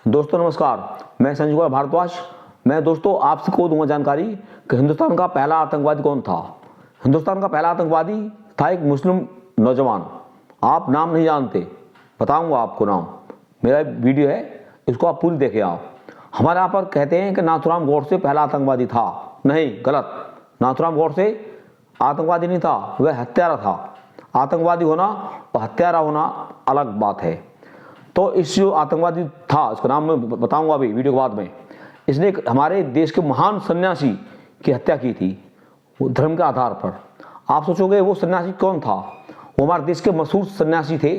दोस्तों नमस्कार, मैं संजय कुमार भारद्वाज। मैं दोस्तों आपसे को दूंगा जानकारी कि हिंदुस्तान का पहला आतंकवादी कौन था। हिंदुस्तान का पहला आतंकवादी था एक मुस्लिम नौजवान। आप नाम नहीं जानते, बताऊंगा आपको नाम। मेरा वीडियो है, इसको आप पूरी देखें आप। हमारे यहाँ पर कहते हैं कि नाथुराम गोडसे पहला आतंकवादी था। नहीं, गलत। नाथुराम गोडसे आतंकवादी नहीं था, वह हत्यारा था। आतंकवादी होना और हत्यारा होना अलग बात है। तो इस जो आतंकवादी था, उसका नाम मैं बताऊंगा अभी वीडियो के बाद में। इसने हमारे देश के महान सन्यासी की हत्या की थी, वो धर्म के आधार पर। आप सोचोगे वो सन्यासी कौन था? वो हमारे देश के मशहूर सन्यासी थे,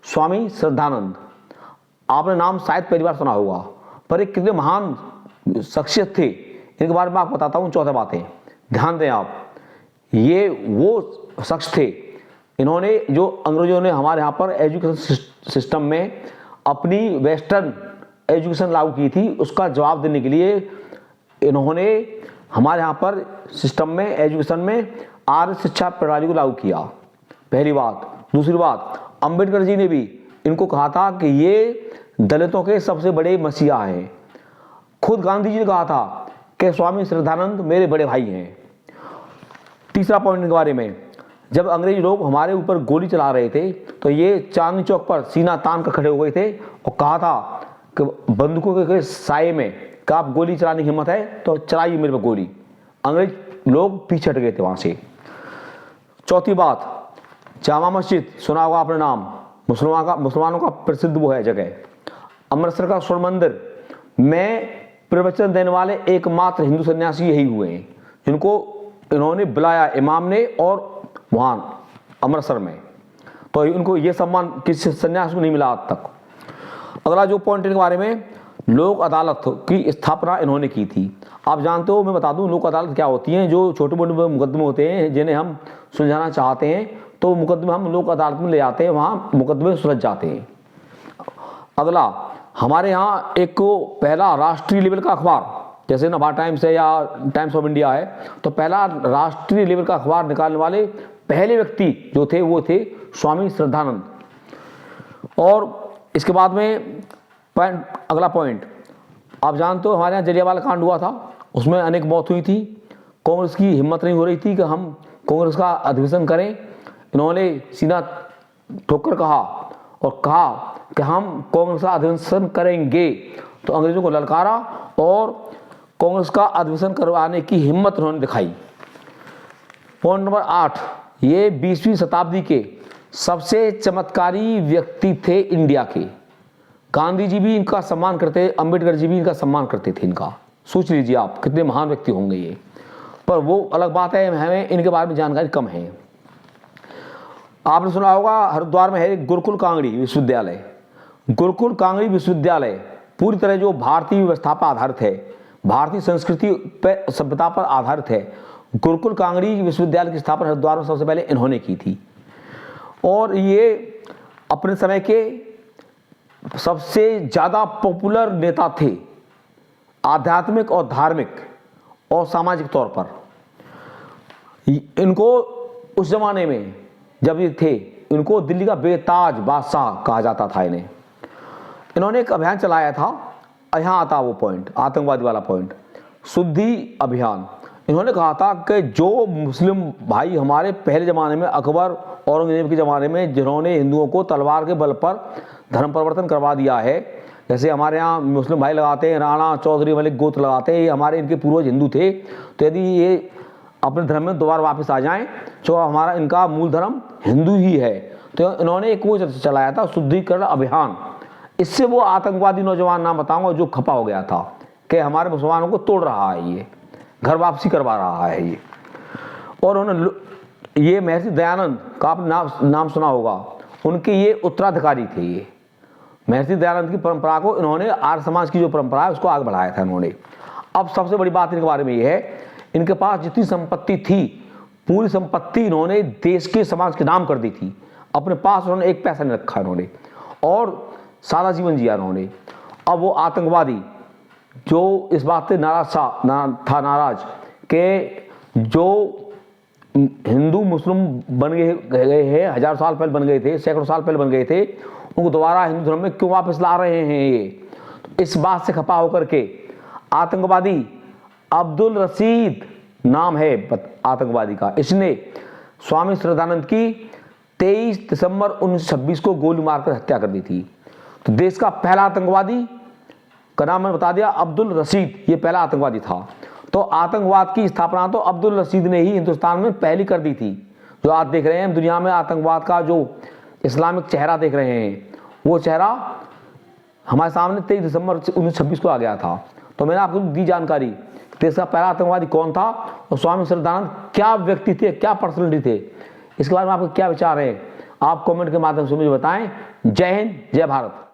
स्वामी श्रद्धानंद। आपने नाम शायद पहली बार सुना होगा, पर एक कितने महान शख्सियत थे, इनके बारे में आपको बताता हूँ 14 बातें। ध्यान दें आप। ये वो शख्स थे, इन्होंने जो अंग्रेजों ने हमारे यहाँ पर एजुकेशन सिस्टम में अपनी वेस्टर्न एजुकेशन लागू की थी, उसका जवाब देने के लिए इन्होंने हमारे यहाँ पर सिस्टम में एजुकेशन में आर्य शिक्षा प्रणाली को लागू किया। पहली बात। दूसरी बात, अंबेडकर जी ने भी इनको कहा था कि ये दलितों के सबसे बड़े मसीहा हैं। खुद गांधी जी ने कहा था कि स्वामी श्रद्धानंद मेरे बड़े भाई हैं। तीसरा पॉइंट के बारे में, जब अंग्रेज लोग हमारे ऊपर गोली चला रहे थे तो ये चांदनी चौक पर सीना तान कर खड़े हो गए थे और कहा था कि बंदूकों के साए में कि आप गोली चलाने की हिम्मत है तो चलाइए मेरे पर गोली। अंग्रेज लोग पीछे हट गए थे वहां से। चौथी बात, जामा मस्जिद सुना होगा आपने नाम, मुसलमानों का प्रसिद्ध वो है जगह। अमृतसर का स्वर्ण मंदिर में प्रवचन देने वाले एकमात्र हिंदू सन्यासी यही हुए हैं जिनको इन्होंने बुलाया, इमाम ने, और वहां अमृतसर में। तो इनको ये सम्मान किसी सन्यासी को नहीं मिला आज तक। अगला जो पॉइंट के बारे में, लोक अदालत की स्थापना इन्होंने की थी। आप जानते हो, मैं बता दूं लोक अदालत क्या होती हैं। जो छोटे मोटे मुकदमे होते हैं जिन्हें हम सुलझाना चाहते हैं तो मुकदमे हम लोक अदालत में ले जाते हैं, वहां मुकदमे सुलझ जाते हैं। अगला, हमारे यहाँ एक पहला राष्ट्रीय लेवल का अखबार, जैसे नभा टाइम्स है या टाइम्स ऑफ इंडिया है, तो पहला राष्ट्रीय लेवल का अखबार निकालने वाले पहले व्यक्ति जो थे वो थे स्वामी श्रद्धानंद। और इसके बाद में अगला पॉइंट, आप जानते हो हमारे यहाँ जलियांवाला कांड हुआ था, उसमें अनेक मौत हुई थी। कांग्रेस की हिम्मत नहीं हो रही थी कि हम कांग्रेस का अधिवेशन करें। इन्होंने सीना ठोकर कहा और कहा कि हम कांग्रेस का अधिवेशन करेंगे। तो अंग्रेजों को ललकारा और कांग्रेस का अधिवेशन करवाने की हिम्मत उन्होंने दिखाई। पॉइंट नंबर 8, ये 20वीं शताब्दी के सबसे चमत्कारी व्यक्ति थे इंडिया के। गांधी जी भी इनका सम्मान करते, अंबेडकर जी भी इनका सम्मान करते थे इनका। सोच लीजिए आप कितने महान व्यक्ति होंगे ये। पर वो अलग बात है, हमें इनके बारे में जानकारी कम है। आपने सुना होगा हरिद्वार में है गुरुकुल कांगड़ी विश्वविद्यालय। गुरुकुल कांगड़ी विश्वविद्यालय पूरी तरह जो भारतीय व्यवस्था पर आधारित है, भारतीय संस्कृति पर, सभ्यता पर आधारित है। गुरुकुल कांगड़ी विश्वविद्यालय की स्थापना हरिद्वार में सबसे पहले इन्होंने की थी। और ये अपने समय के सबसे ज्यादा पॉपुलर नेता थे, आध्यात्मिक और धार्मिक और सामाजिक तौर पर। इनको उस जमाने में जब ये थे, इनको दिल्ली का बेताज बादशाह कहा जाता था इन्हें। इन्होंने एक अभियान चलाया था, यहाँ आता वो पॉइंट, आतंकवादी वाला पॉइंट, शुद्धि अभियान। इन्होंने कहा था कि जो मुस्लिम भाई हमारे पहले ज़माने में अकबर औरंगजेब के ज़माने में जिन्होंने हिंदुओं को तलवार के बल पर धर्म परिवर्तन करवा दिया है, जैसे हमारे यहाँ मुस्लिम भाई लगाते हैं राणा चौधरी मलिक गोत्र लगाते हैं, ये हमारे इनके पूर्वज हिंदू थे। तो यदि ये अपने धर्म में दोबारा वापस आ जाएं तो हमारा इनका मूल धर्म हिंदू ही है। तो इन्होंने एक वो चलाया था शुद्धिकरण अभियान। इससे वो आतंकवादी नौजवान नाम बताऊंगा जो खपा हो गया था कि हमारे मुसलमानों को तोड़ रहा है, ये घर वापसी करवा रहा है ये। और उन्होंने ये महर्षि दयानंद का आपने नाम सुना होगा, उनके ये उत्तराधिकारी थे। ये महर्षि दयानंद की परंपरा को इन्होंने, आर्य समाज की जो परंपरा है उसको आगे बढ़ाया था इन्होंने। अब सबसे बड़ी बात इनके बारे में ये है, इनके पास जितनी संपत्ति थी पूरी संपत्ति इन्होंने देश के समाज के नाम कर दी थी। अपने पास उन्होंने एक पैसा नहीं रखा इन्होंने और सादा जीवन जिया इन्होंने। अब वो आतंकवादी जो इस बात से नाराज कि जो हिंदू मुस्लिम बन गए हैं, 1000 साल पहले बन गए थे, सैकड़ों साल पहले बन गए थे, उनको दोबारा हिंदू धर्म में क्यों वापस ला रहे हैं ये। इस बात से खपा होकर के आतंकवादी अब्दुल रशीद नाम है आतंकवादी का, इसने स्वामी श्रद्धानंद की 23 दिसंबर 1926 को गोली मारकर हत्या कर दी थी। तो देश का पहला आतंकवादी का नाम मैंने बता दिया, अब्दुल रशीद, ये पहला आतंकवादी था। तो आतंकवाद की स्थापना तो अब्दुल रशीद ने ही हिंदुस्तान में पहली कर दी थी। जो आज देख रहे हैं दुनिया में आतंकवाद का जो इस्लामिक चेहरा देख रहे हैं, वो चेहरा हमारे सामने 23 दिसंबर 1926 को आ गया था। तो मैंने आपको दी जानकारी, देश का पहला आतंकवादी कौन था और स्वामी श्रद्धानंद क्या व्यक्ति थे, क्या पर्सनलिटी थे, इसके बारे में आपके क्या विचार है, आप कमेंट के माध्यम से मुझे बताएं। जय हिंद, जय भारत।